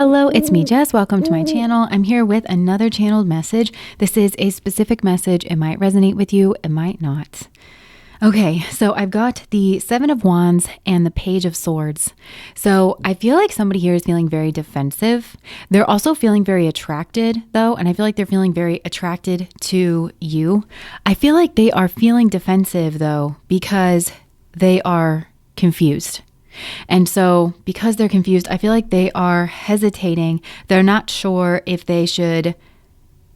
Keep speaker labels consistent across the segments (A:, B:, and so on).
A: Hello, it's me, Jess. Welcome to my channel. I'm here with another channeled message. This is a specific message. It might resonate with you, it might not. Okay, so I've got the Seven of Wands and the Page of Swords. So I feel like somebody here is feeling very defensive. They're also feeling very attracted though, and I feel like they're feeling very attracted to you. I feel like they are feeling defensive though because they are confused. And so because they're confused, I feel like they are hesitating. They're not sure if they should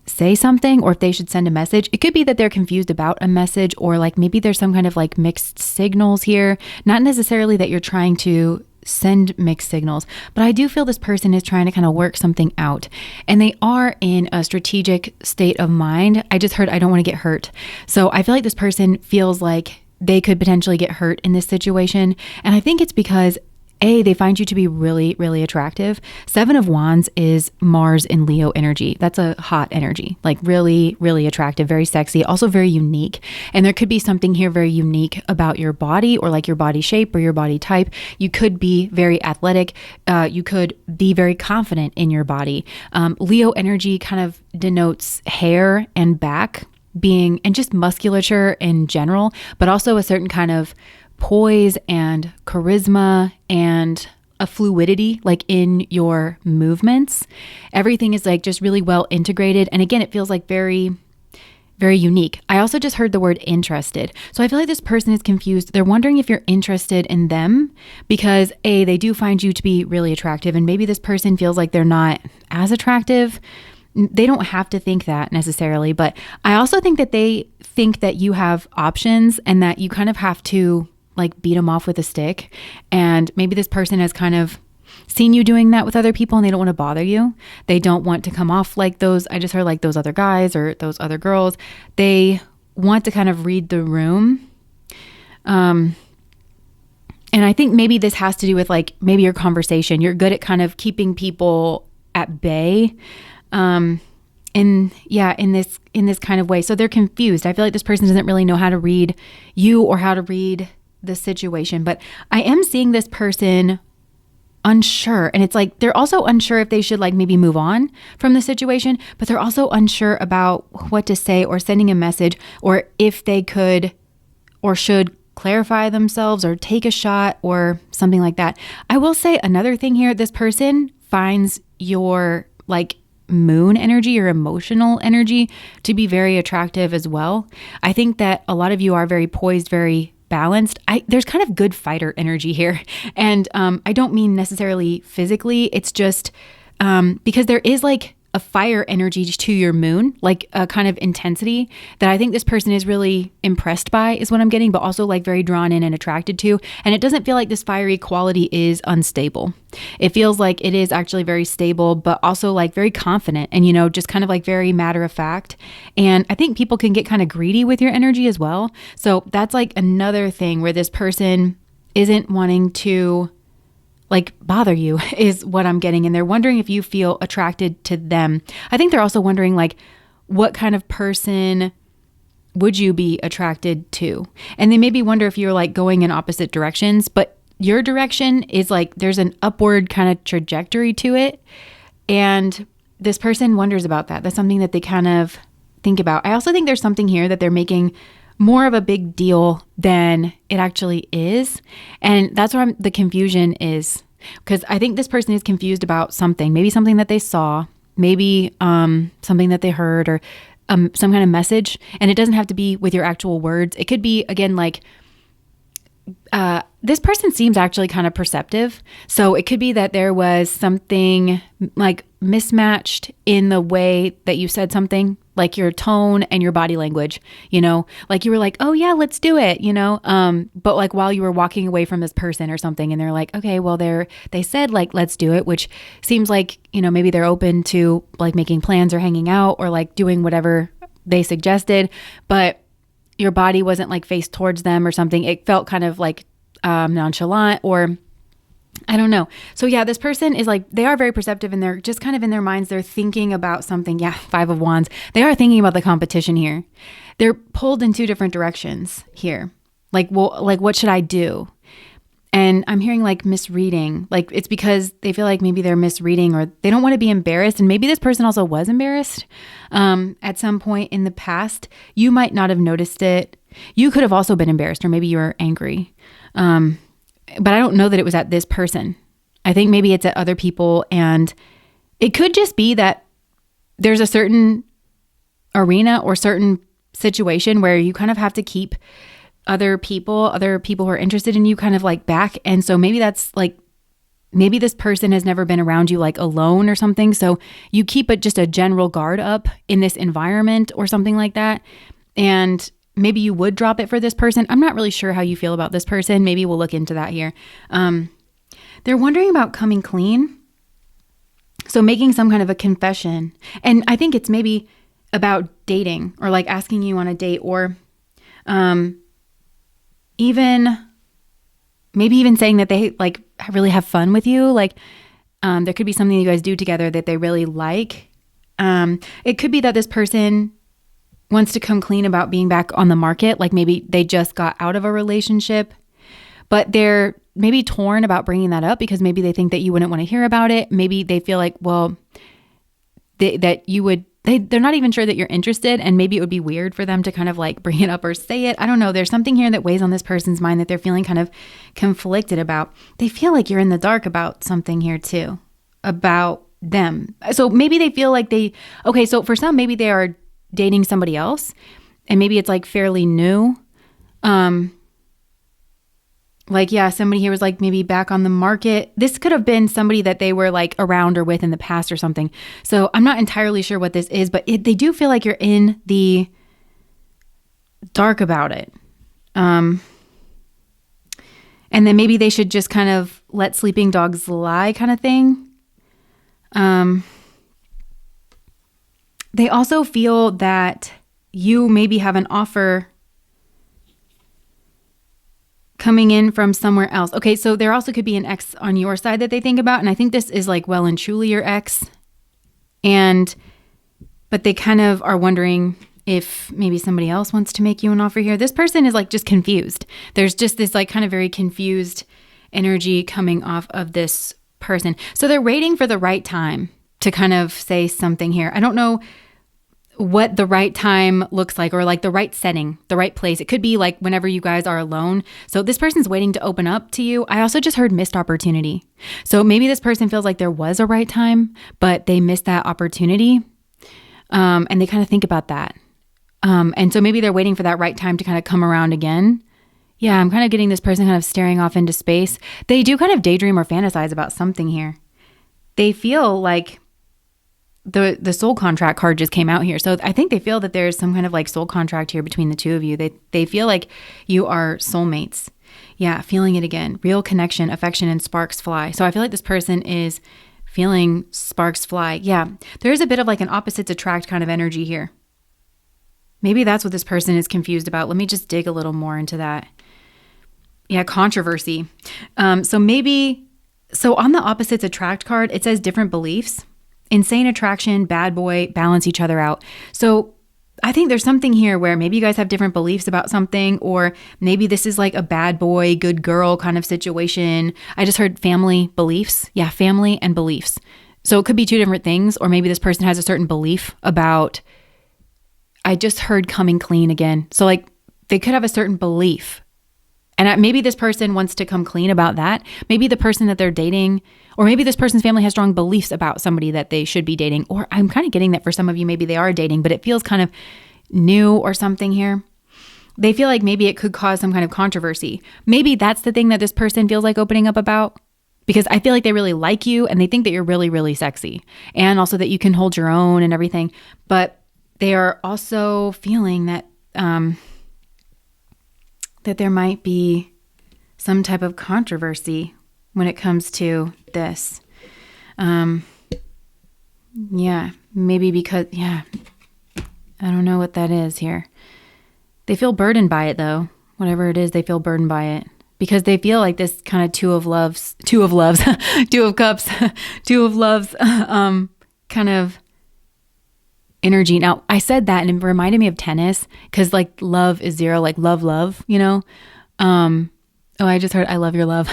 A: say something or if they should send a message. It could be that they're confused about a message, or like maybe there's some kind of like mixed signals here. Not necessarily that you're trying to send mixed signals, but I do feel this person is trying to kind of work something out, and they are in a strategic state of mind. I just heard, I don't want to get hurt. So I feel like this person feels like they could potentially get hurt in this situation. And I think it's because they find you to be really, really attractive. Seven of Wands is Mars in Leo energy. That's a hot energy, like really, really attractive, very sexy, also very unique. And there could be something here very unique about your body, or like your body shape or your body type. You could be very athletic. You could be very confident in your body. Leo energy kind of denotes hair and back being, and just musculature in general, but also a certain kind of poise and charisma and a fluidity like in your movements. Everything is like just really well integrated. And again, it feels like very, very unique. I also just heard the word interested. So I feel like this person is confused. They're wondering if you're interested in them because they do find you to be really attractive. And maybe this person feels like they're not as attractive. They don't have to think that necessarily, but I also think that they think that you have options and that you kind of have to like beat them off with a stick. And maybe this person has kind of seen you doing that with other people and they don't want to bother you. They don't want to come off like those, I just heard like those other guys or those other girls. They want to kind of read the room. And I think maybe this has to do with like maybe your conversation. You're good at kind of keeping people at bay. In this kind of way. So they're confused. I feel like this person doesn't really know how to read you or how to read the situation, but I am seeing this person unsure. And it's like, they're also unsure if they should like maybe move on from the situation, but they're also unsure about what to say or sending a message, or if they could or should clarify themselves or take a shot or something like that. I will say another thing here. This person finds your like moon energy or emotional energy to be very attractive as well. I think that a lot of you are very poised, very balanced. There's kind of good fighter energy here. And I don't mean necessarily physically. It's just because there is like a fire energy to your moon, like a kind of intensity that I think this person is really impressed by is what I'm getting, but also like very drawn in and attracted to. And it doesn't feel like this fiery quality is unstable. It feels like it is actually very stable, but also like very confident and, just kind of like very matter of fact. And I think people can get kind of greedy with your energy as well. So that's like another thing where this person isn't wanting to like bother you is what I'm getting. And they're wondering if you feel attracted to them. I think they're also wondering like, what kind of person would you be attracted to? And they maybe wonder if you're like going in opposite directions, but your direction is like, there's an upward kind of trajectory to it. And this person wonders about that. That's something that they kind of think about. I also think there's something here that they're making more of a big deal than it actually is. And that's where the confusion is, because I think this person is confused about something, maybe something that they saw, maybe something that they heard, or some kind of message. And it doesn't have to be with your actual words. It could be, again, like this person seems actually kind of perceptive. So it could be that there was something like mismatched in the way that you said something, like your tone and your body language, like you were like, oh yeah, let's do it, but like while you were walking away from this person or something, and they're like, okay, well they said like, let's do it, which seems like, maybe they're open to like making plans or hanging out or like doing whatever they suggested, but your body wasn't like faced towards them or something. It felt kind of like nonchalant, or I don't know. So yeah, this person is like, they are very perceptive, and they're just kind of in their minds, they're thinking about something. Yeah, Five of Wands. They are thinking about the competition here. They're pulled in two different directions here. Like, well, like what should I do? And I'm hearing like misreading, like it's because they feel like maybe they're misreading or they don't want to be embarrassed. And maybe this person also was embarrassed at some point in the past. You might not have noticed it. You could have also been embarrassed, or maybe you were angry. But I don't know that it was at this person. I think maybe it's at other people. And it could just be that there's a certain arena or certain situation where you kind of have to keep other people who are interested in you kind of like back. And so maybe that's like, maybe this person has never been around you like alone or something. So you keep just a general guard up in this environment or something like that. And maybe you would drop it for this person. I'm not really sure how you feel about this person. Maybe we'll look into that here. They're wondering about coming clean. So making some kind of a confession. And I think it's maybe about dating or like asking you on a date, or even saying that they like really have fun with you. Like there could be something you guys do together that they really like. It could be that this person wants to come clean about being back on the market. Like maybe they just got out of a relationship, but they're maybe torn about bringing that up because maybe they think that you wouldn't want to hear about it. Maybe they feel like, well, that you would, they're not even sure that you're interested, and maybe it would be weird for them to kind of like bring it up or say it. I don't know. There's something here that weighs on this person's mind that they're feeling kind of conflicted about. They feel like you're in the dark about something here too, about them. So maybe they feel like so for some, maybe they are dating somebody else, and maybe it's like fairly new. Like, yeah, somebody here was like maybe back on the market. This could have been somebody that they were like around or with in the past or something. So I'm not entirely sure what this is, but they do feel like you're in the dark about it. And then maybe they should just kind of let sleeping dogs lie kind of thing. They also feel that you maybe have an offer coming in from somewhere else. Okay, so there also could be an ex on your side that they think about. And I think this is like well and truly your ex. But they kind of are wondering if maybe somebody else wants to make you an offer here. This person is like just confused. There's just this like kind of very confused energy coming off of this person. So they're waiting for the right time to kind of say something here. I don't know what the right time looks like, or like the right setting, the right place. It could be like whenever you guys are alone. So this person's waiting to open up to you. I also just heard missed opportunity. So maybe this person feels like there was a right time, but they missed that opportunity. And they kind of think about that. And so maybe they're waiting for that right time to kind of come around again. Yeah, I'm kind of getting this person kind of staring off into space. They do kind of daydream or fantasize about something here. They feel like the soul contract card just came out here. So I think they feel that there's some kind of like soul contract here between the two of you. They feel like you are soulmates. Yeah, feeling it again. Real connection, affection, and sparks fly. So I feel like this person is feeling sparks fly. Yeah, there's a bit of like an opposites attract kind of energy here. Maybe that's what this person is confused about. Let me just dig a little more into that. Yeah, controversy. So on the opposites attract card, it says different beliefs. Insane attraction, bad boy, balance each other out. So I think there's something here where maybe you guys have different beliefs about something, or maybe this is like a bad boy, good girl kind of situation. I just heard family beliefs. Yeah, family and beliefs. So it could be two different things, or maybe this person has a certain belief about, I just heard coming clean again. So like they could have a certain belief. And maybe this person wants to come clean about that. Maybe the person that they're dating, or maybe this person's family has strong beliefs about somebody that they should be dating. Or I'm kind of getting that for some of you, maybe they are dating, but it feels kind of new or something here. They feel like maybe it could cause some kind of controversy. Maybe that's the thing that this person feels like opening up about, because I feel like they really like you and they think that you're really, really sexy, and also that you can hold your own and everything. But they are also feeling that that there might be some type of controversy when it comes to this. Yeah, maybe because, I don't know what that is here. They feel burdened by it though. Whatever it is, they feel burdened by it because they feel like this kind of two of cups, two of loves, kind of energy. Now, I said that and it reminded me of tennis because like love is zero, like love, Oh, I just heard, I love your love.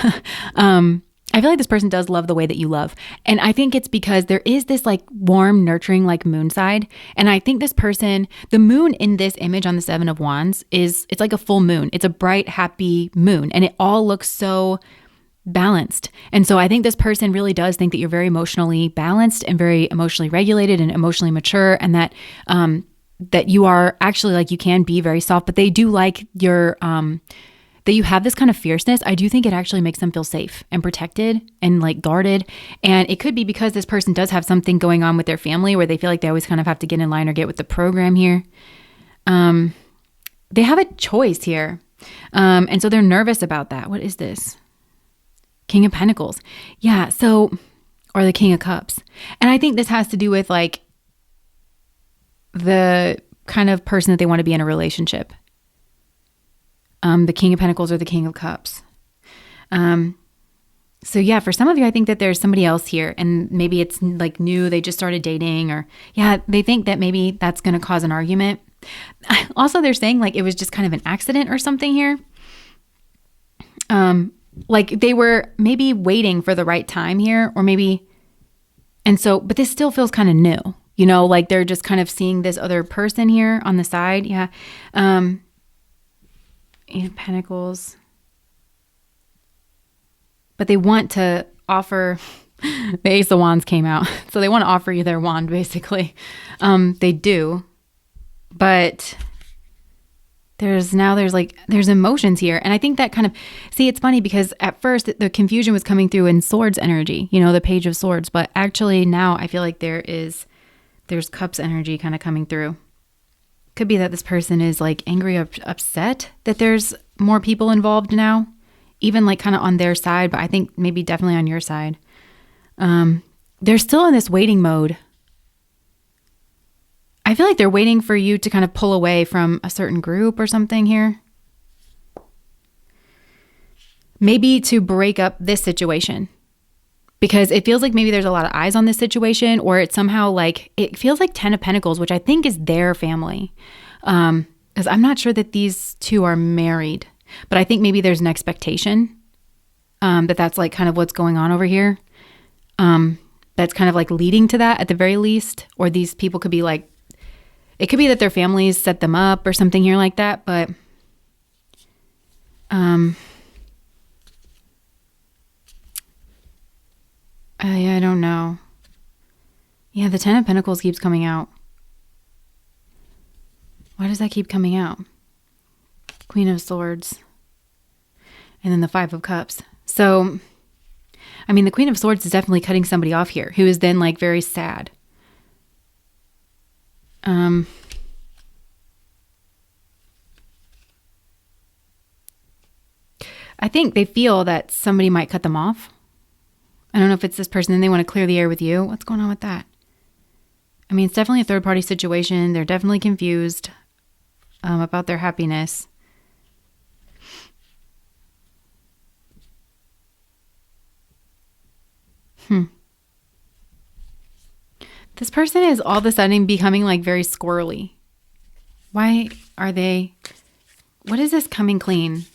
A: I feel like this person does love the way that you love. And I think it's because there is this like warm, nurturing, like moon side. And I think this person, the moon in this image on the Seven of Wands it's like a full moon. It's a bright, happy moon. And it all looks so balanced. And so I think this person really does think that you're very emotionally balanced and very emotionally regulated and emotionally mature, and that, that you are actually like, you can be very soft, but they do like your, that you have this kind of fierceness. I do think it actually makes them feel safe and protected and like guarded. And it could be because this person does have something going on with their family where they feel like they always kind of have to get in line or get with the program here. They have a choice here. And so they're nervous about that. What is this? King of Pentacles. Yeah. So, or the King of Cups. And I think this has to do with like the kind of person that they want to be in a relationship. The King of Pentacles or the King of Cups. So yeah, for some of you, I think that there's somebody else here, and maybe it's like new, they just started dating, or yeah, they think that maybe that's going to cause an argument. Also, they're saying like it was just kind of an accident or something here. Like they were maybe waiting for the right time here, or maybe, and so, but this still feels kind of new, you know, like they're just kind of seeing this other person here on the side. Yeah. Eight of Pentacles. But they want to offer, the Ace of Wands came out. So they want to offer you their wand, basically. They do. But there's emotions here. And I think that kind of, see, it's funny because at first the confusion was coming through in swords energy, you know, the Page of Swords. But actually now I feel like there's Cups energy kind of coming through. Could be that this person is like angry or upset that there's more people involved now, even like kind of on their side, but I think maybe definitely on your side. They're still in this waiting mode. I feel like they're waiting for you to kind of pull away from a certain group or something here. Maybe to break up this situation. Because it feels like maybe there's a lot of eyes on this situation, or it's somehow like, it feels like 10 of Pentacles, which I think is their family. Because I'm not sure that these two are married, but I think maybe there's an expectation that's like kind of what's going on over here. That's kind of like leading to that at the very least. Or these people could be like, it could be that their families set them up or something here like that, but I don't know. Yeah, the 10 of Pentacles keeps coming out. Why does that keep coming out? Queen of Swords. And then the 5 of Cups. So, I mean, the Queen of Swords is definitely cutting somebody off here who is then like very sad. I think they feel that somebody might cut them off. I don't know if it's this person and they want to clear the air with you. What's going on with that? I mean, it's definitely a third party situation. They're definitely confused about their happiness. This person is all of a sudden becoming like very squirrely. Why are they? What is this coming clean?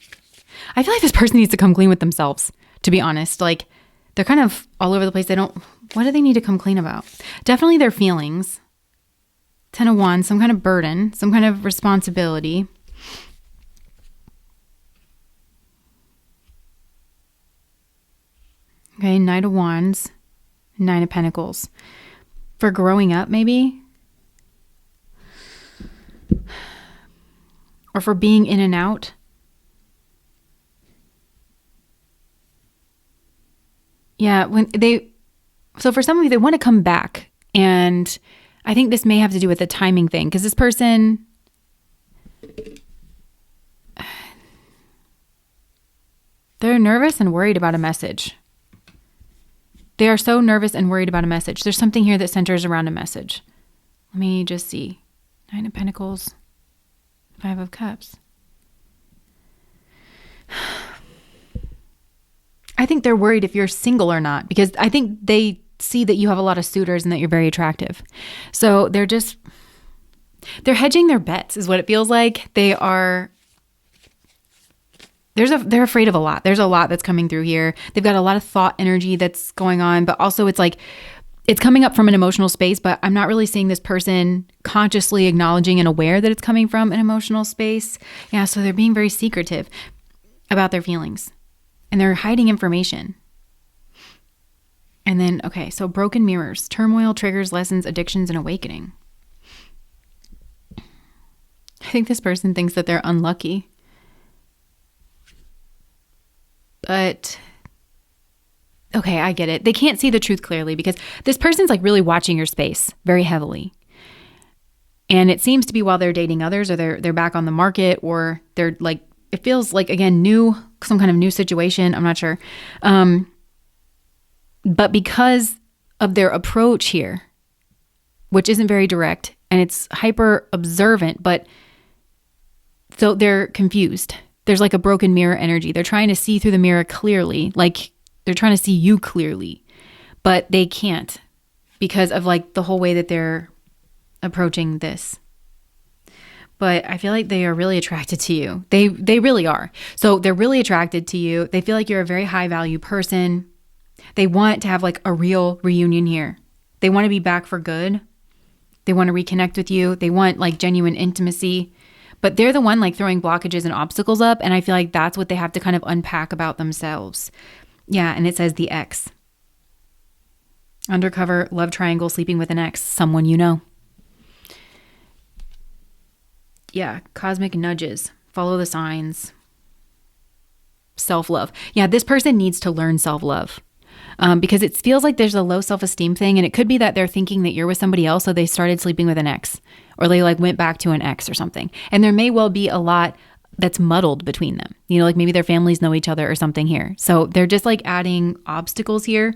A: I feel like this person needs to come clean with themselves, to be honest. Like, they're kind of all over the place. What do they need to come clean about? Definitely their feelings. 10 of Wands, some kind of burden, some kind of responsibility. Okay, Knight of Wands, 9 of Pentacles. For growing up, maybe? Or for being in and out? Yeah, so for some of you, they want to come back. And I think this may have to do with the timing thing, because this person, they're nervous and worried about a message. They are so nervous and worried about a message. There's something here that centers around a message. Let me just see. 9 of Pentacles, 5 of Cups. I think they're worried if you're single or not, because I think they see that you have a lot of suitors and that you're very attractive. So they're hedging their bets is what it feels like. They are they're afraid of a lot. There's a lot that's coming through here. They've got a lot of thought energy that's going on, but also it's like, it's coming up from an emotional space, but I'm not really seeing this person consciously acknowledging and aware that it's coming from an emotional space. Yeah, so they're being very secretive about their feelings and they're hiding information. And then, okay, so broken mirrors, turmoil, triggers, lessons, addictions, and awakening. I think this person thinks that they're unlucky. But, okay, I get it. They can't see the truth clearly because this person's like really watching your space very heavily. And it seems to be while they're dating others or they're back on the market or they're like, it feels like, again, some kind of new situation. I'm not sure. But because of their approach here, which isn't very direct and it's hyper observant, but so they're confused. There's like a broken mirror energy. They're trying to see through the mirror clearly, like they're trying to see you clearly, but they can't because of like the whole way that they're approaching this. But I feel like they are really attracted to you. They really are. So they're really attracted to you. They feel like you're a very high value person. They want to have like a real reunion here. They want to be back for good. They want to reconnect with you. They want like genuine intimacy. But they're the one like throwing blockages and obstacles up. And I feel like that's what they have to kind of unpack about themselves. Yeah. And it says the ex. Undercover, love triangle, sleeping with an ex. Someone you know. Yeah. Cosmic nudges. Follow the signs. Self-love. Yeah. This person needs to learn self-love. Because it feels like there's a low self-esteem thing. And it could be that they're thinking that you're with somebody else. So they started sleeping with an ex. Or they like went back to an ex or something. And there may well be a lot that's muddled between them. You know, like maybe their families know each other or something here. So they're just like adding obstacles here.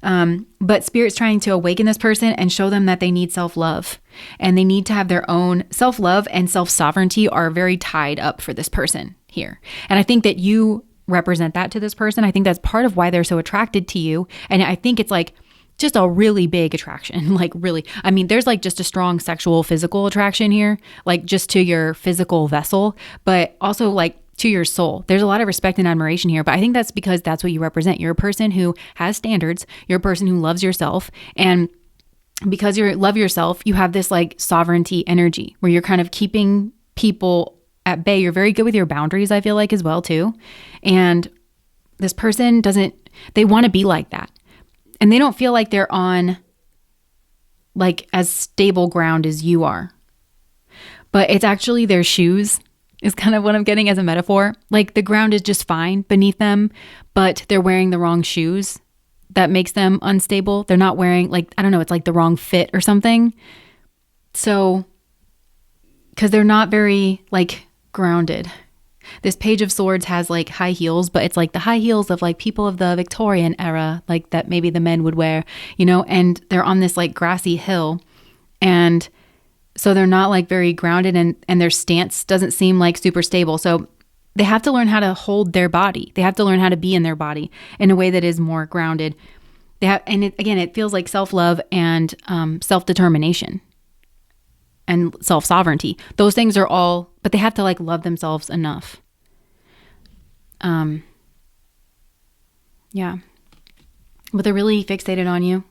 A: But Spirit's trying to awaken this person and show them that they need self-love. And they need to have their own self-love and self-sovereignty are very tied up for this person here. And I think that you represent that to this person. I think that's part of why they're so attracted to you. And I think it's like just a really big attraction, like really, I mean, there's like just a strong sexual, physical attraction here, like just to your physical vessel, but also like to your soul. There's a lot of respect and admiration here, but I think that's because that's what you represent. You're a person who has standards. You're a person who loves yourself. And because you love yourself, you have this like sovereignty energy where you're kind of keeping people at bay. You're very good with your boundaries, I feel like, as well, too. And this person they want to be like that. And they don't feel like they're on like as stable ground as you are. But it's actually their shoes is kind of what I'm getting as a metaphor. Like the ground is just fine beneath them, but they're wearing the wrong shoes. That makes them unstable. They're not wearing like, I don't know, it's like the wrong fit or something. So, because they're not very like grounded. This Page of Swords has like high heels, but it's like the high heels of like people of the Victorian era, like that maybe the men would wear, you know, and they're on this like grassy hill. And so they're not like very grounded and their stance doesn't seem like super stable. So they have to learn how to hold their body. They have to learn how to be in their body in a way that is more grounded. It feels like self-love and self-determination and self-sovereignty. Those things are all, but they have to like love themselves enough. Yeah. But they're really fixated on you.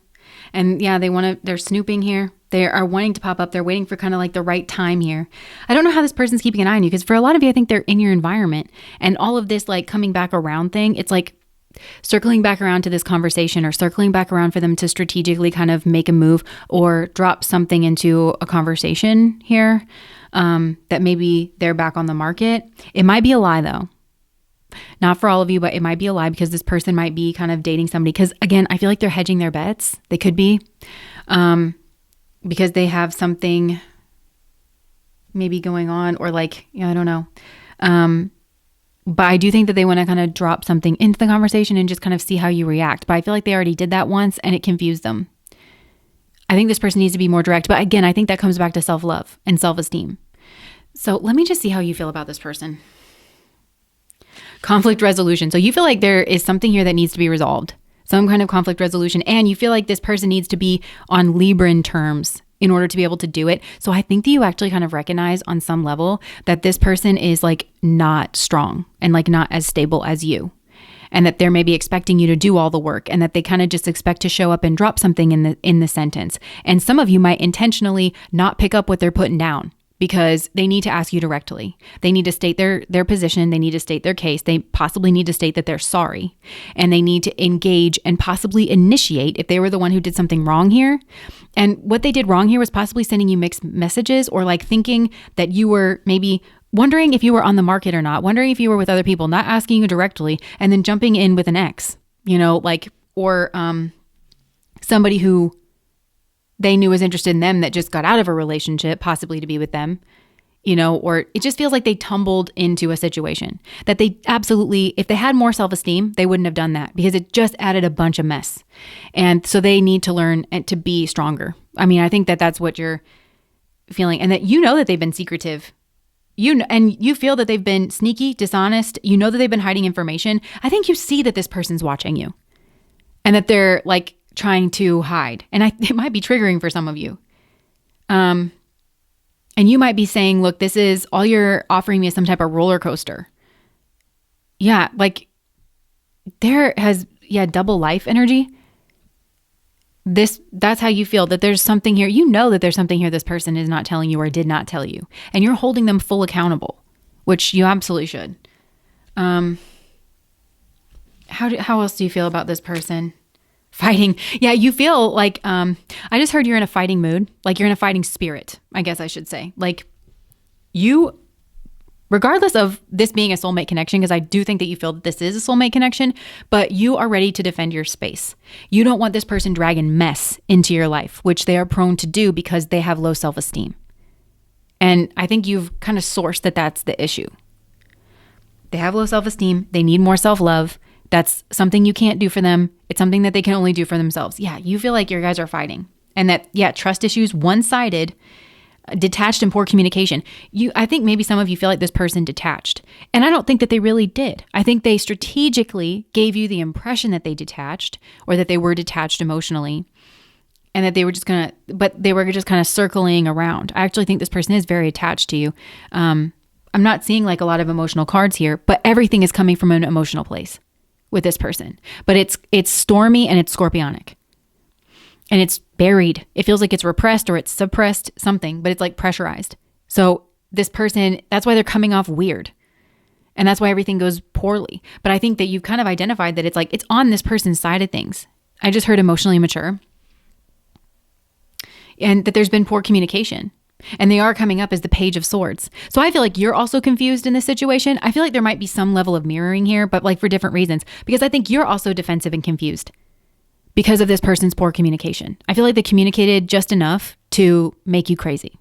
A: And yeah, they're snooping here. They are wanting to pop up. They're waiting for kind of like the right time here. I don't know how this person's keeping an eye on you because for a lot of you, I think they're in your environment and all of this like coming back around thing. It's like circling back around to this conversation or circling back around for them to strategically kind of make a move or drop something into a conversation here that maybe they're back on the market. It might be a lie though. Not for all of you, but it might be a lie because this person might be kind of dating somebody. Because again, I feel like they're hedging their bets. They could be because they have something maybe going on or like, yeah, I don't know. But I do think that they want to kind of drop something into the conversation and just kind of see how you react. But I feel like they already did that once and it confused them. I think this person needs to be more direct. But again, I think that comes back to self-love and self-esteem. So let me just see how you feel about this person. Conflict resolution. So you feel like there is something here that needs to be resolved. Some kind of conflict resolution. And you feel like this person needs to be on Libran terms in order to be able to do it. So I think that you actually kind of recognize on some level that this person is like not strong and like not as stable as you. And that they're maybe expecting you to do all the work, and that they kind of just expect to show up and drop something in the sentence. And some of you might intentionally not pick up what they're putting down because they need to ask you directly. They need to state their position. They need to state their case. They possibly need to state that they're sorry, and they need to engage and possibly initiate if they were the one who did something wrong here. And what they did wrong here was possibly sending you mixed messages, or like thinking that you were maybe wondering if you were on the market or not, wondering if you were with other people, not asking you directly, and then jumping in with an ex, like, or somebody who they knew was interested in them that just got out of a relationship, possibly to be with them, or it just feels like they tumbled into a situation that they absolutely, if they had more self-esteem, they wouldn't have done that, because it just added a bunch of mess. And so they need to learn and to be stronger. I mean, I think that that's what you're feeling, and that that they've been secretive. And you feel that they've been sneaky, dishonest. You know that they've been hiding information. I think you see that this person's watching you, and that they're like trying to hide. And it might be triggering for some of you. And you might be saying, look, this is all you're offering me is some type of roller coaster. Yeah. Like double life energy. That's how you feel, that there's something here. That there's something here this person is not telling you or did not tell you. And you're holding them full accountable, which you absolutely should. How else do you feel about this person? Fighting. Yeah, you feel like, I just heard you're in a fighting mood. Like you're in a fighting spirit, I guess I should say. Like you, regardless of this being a soulmate connection, because I do think that you feel that this is a soulmate connection, but you are ready to defend your space. You don't want this person dragging mess into your life, which they are prone to do because they have low self-esteem. And I think you've kind of sourced that that's the issue. They have low self-esteem. They need more self-love. That's something you can't do for them. It's something that they can only do for themselves. Yeah, you feel like your guys are fighting. And that, trust issues, one-sided, detached, and poor communication. I think maybe some of you feel like this person detached. And I don't think that they really did. I think they strategically gave you the impression that they detached, or that they were detached emotionally, and that they were just kind of circling around. I actually think this person is very attached to you. I'm not seeing like a lot of emotional cards here, but everything is coming from an emotional place with this person. But it's stormy and it's scorpionic. And it's buried. It feels like it's repressed or it's suppressed something, but it's like pressurized. So this person, that's why they're coming off weird. And that's why everything goes poorly. But I think that you've kind of identified that it's like, it's on this person's side of things. I just heard emotionally immature. And that there's been poor communication. And they are coming up as the Page of Swords. So I feel like you're also confused in this situation. I feel like there might be some level of mirroring here, but like for different reasons. Because I think you're also defensive and confused because of this person's poor communication. I feel like they communicated just enough to make you crazy.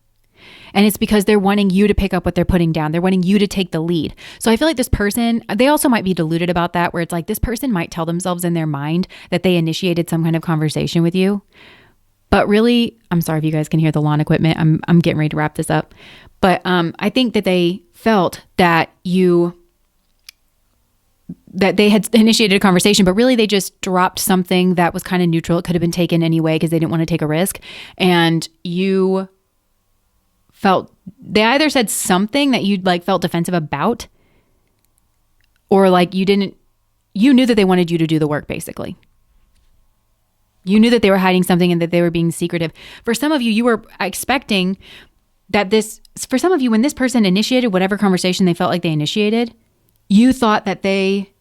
A: And it's because they're wanting you to pick up what they're putting down. They're wanting you to take the lead. So I feel like this person, they also might be deluded about that, where it's like this person might tell themselves in their mind that they initiated some kind of conversation with you. But really, I'm sorry if you guys can hear the lawn equipment. I'm getting ready to wrap this up. But I think that they felt that they had initiated a conversation, but really they just dropped something that was kind of neutral. It could have been taken anyway because they didn't want to take a risk. And you felt, they either said something that you like felt defensive about, or like you knew that they wanted you to do the work, basically. You knew that they were hiding something and that they were being secretive. For some of you, you were expecting that for some of you, when this person initiated whatever conversation they felt like they initiated, you thought that they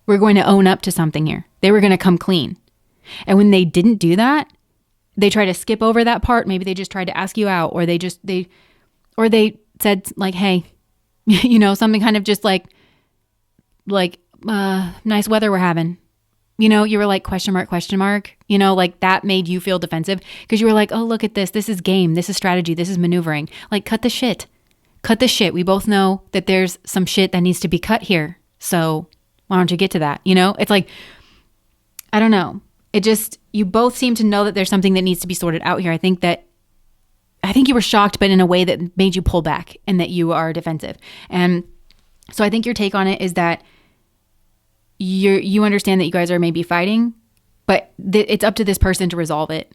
A: were going to own up to something here. They were going to come clean. And when they didn't do that, they tried to skip over that part. Maybe they just tried to ask you out, or they said like, hey, something kind of just like nice weather we're having. You were like, question mark, like that made you feel defensive because you were like, oh, look at this. This is game. This is strategy. This is maneuvering. Like, cut the shit. We both know that there's some shit that needs to be cut here. So why don't you get to that? It's like, I don't know. You both seem to know that there's something that needs to be sorted out here. I think you were shocked, but in a way that made you pull back and that you are defensive. And so I think your take on it is that you understand that you guys are maybe fighting, but it's up to this person to resolve it.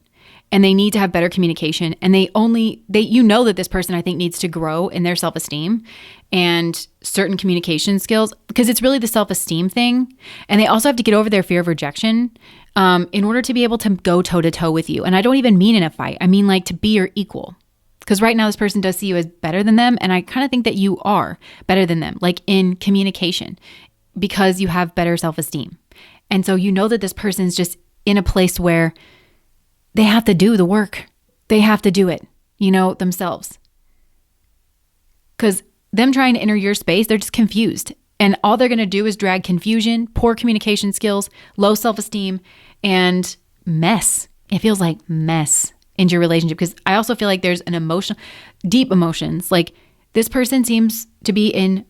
A: and they need to have better communication, and you know that this person, I think, needs to grow in their self-esteem and certain communication skills, because it's really the self-esteem thing. And they also have to get over their fear of rejection in order to be able to go toe-to-toe with you. And I don't even mean in a fight. I mean like to be your equal. Because right now this person does see you as better than them, and I kind of think that you are better than them, like in communication, because you have better self-esteem. And so you know that this person's just in a place where they have to do the work. They have to do it, themselves. Because them trying to enter your space, they're just confused. And all they're going to do is drag confusion, poor communication skills, low self-esteem, and mess. It feels like mess into your relationship. Because I also feel like there's deep emotions. Like this person seems to be in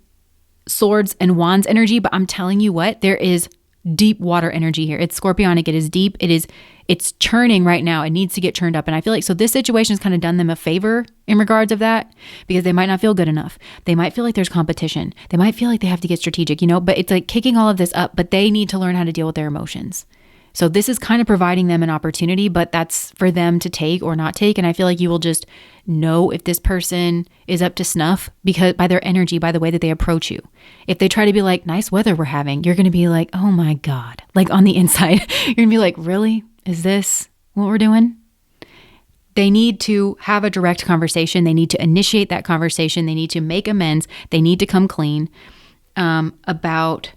A: swords and wands energy, but I'm telling you what, there is deep water energy here. It's scorpionic. It is deep. It's churning right now. It needs to get churned up. And I feel like, so this situation's kind of done them a favor in regards of that, because they might not feel good enough. They might feel like there's competition. They might feel like they have to get strategic, but it's like kicking all of this up, but they need to learn how to deal with their emotions. So this is kind of providing them an opportunity, but that's for them to take or not take. And I feel like you will just know if this person is up to snuff because by their energy, by the way that they approach you. If they try to be like, nice weather we're having, you're going to be like, oh my God, like on the inside, you're going to be like, really? Is this what we're doing? They need to have a direct conversation. They need to initiate that conversation. They need to make amends. They need to come clean about,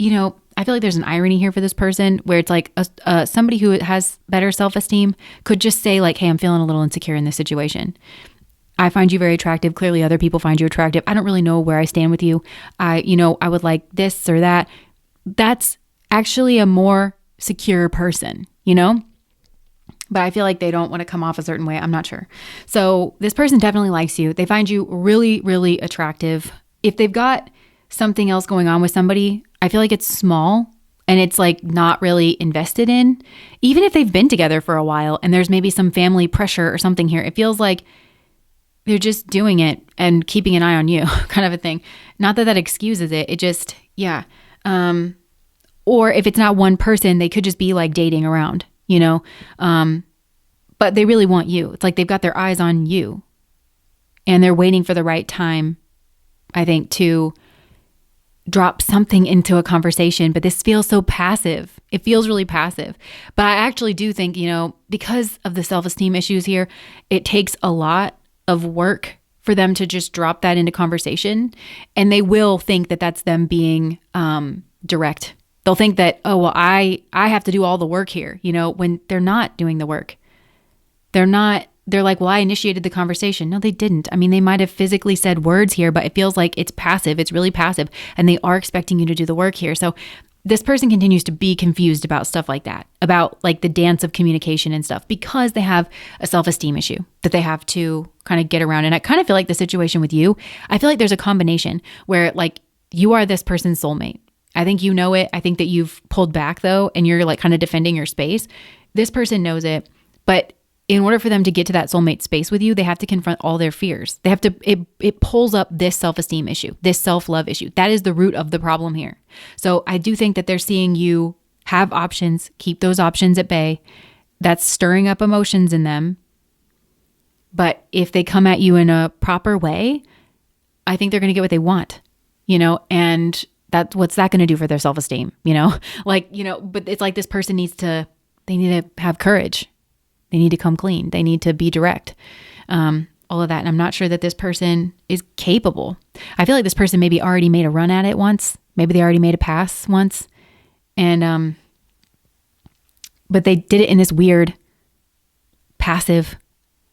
A: I feel like there's an irony here for this person where it's like somebody who has better self-esteem could just say like, hey, I'm feeling a little insecure in this situation. I find you very attractive. Clearly other people find you attractive. I don't really know where I stand with you. I would like this or that. That's actually a more secure person, but I feel like they don't want to come off a certain way. I'm not sure. So this person definitely likes you. They find you really, really attractive. If they've got something else going on with somebody, I feel like it's small and it's like not really invested in. Even if they've been together for a while and there's maybe some family pressure or something here, it feels like they're just doing it and keeping an eye on you kind of a thing. Not that excuses it. It just, yeah. Or if it's not one person, they could just be like dating around, but they really want you. It's like they've got their eyes on you and they're waiting for the right time, I think, to drop something into a conversation. But this feels so passive. It feels really passive. But I actually do think, because of the self-esteem issues here, it takes a lot of work for them to just drop that into conversation. And they will think that that's them being direct. They'll think that, oh, well, I have to do all the work here, when they're not doing the work. They're like, well, I initiated the conversation. No, they didn't. I mean, they might have physically said words here, but it feels like it's passive. It's really passive. And they are expecting you to do the work here. So this person continues to be confused about stuff like that, about like the dance of communication and stuff, because they have a self-esteem issue that they have to kind of get around. And I kind of feel like the situation with you, I feel like there's a combination where like you are this person's soulmate. I think you know it. I think that you've pulled back though, and you're like kind of defending your space. This person knows it, but in order for them to get to that soulmate space with you, they have to confront all their fears. They have to, it pulls up this self-esteem issue, this self-love issue. That is the root of the problem here. So I do think that they're seeing you have options, keep those options at bay. That's stirring up emotions in them. But if they come at you in a proper way, I think they're going to get what they want, and what's that going to do for their self-esteem, but it's like this person they need to have courage. They need to come clean. They need to be direct. All of that. And I'm not sure that this person is capable. I feel like this person maybe already made a run at it once. Maybe they already made a pass once. And, but they did it in this weird, passive,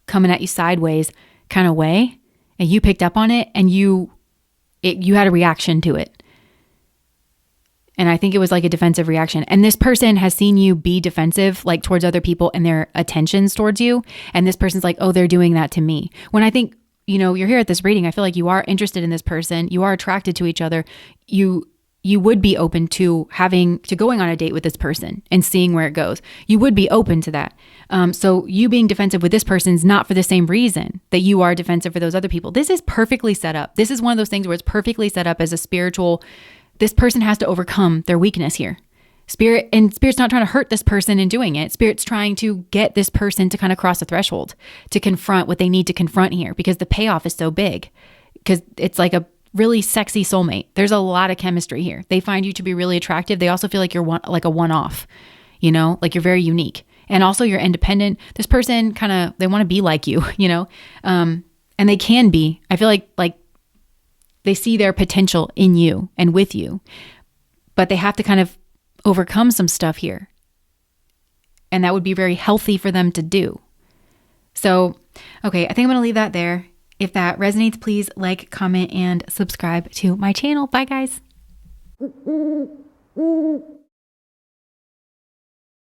A: coming at you sideways kind of way. And you picked up on it and you had a reaction to it. And I think it was like a defensive reaction. And this person has seen you be defensive, like towards other people and their attentions towards you. And this person's like, oh, they're doing that to me. When I think, you're here at this reading, I feel like you are interested in this person. You are attracted to each other. You would be open to going on a date with this person and seeing where it goes. You would be open to that. So you being defensive with this person is not for the same reason that you are defensive for those other people. This is perfectly set up. This is one of those things where it's perfectly set up as a spiritual. This person has to overcome their weakness here. Spirit's not trying to hurt this person in doing it. Spirit's trying to get this person to kind of cross the threshold, to confront what they need to confront here, because the payoff is so big, because it's like a really sexy soulmate. There's a lot of chemistry here. They find you to be really attractive. They also feel like you're like a one-off, like you're very unique. And also you're independent. This person they want to be like you, and they can be. I feel like they see their potential in you and with you, but they have to kind of overcome some stuff here. And that would be very healthy for them to do. So, okay, I think I'm going to leave that there. If that resonates, please like, comment, and subscribe to my channel. Bye, guys.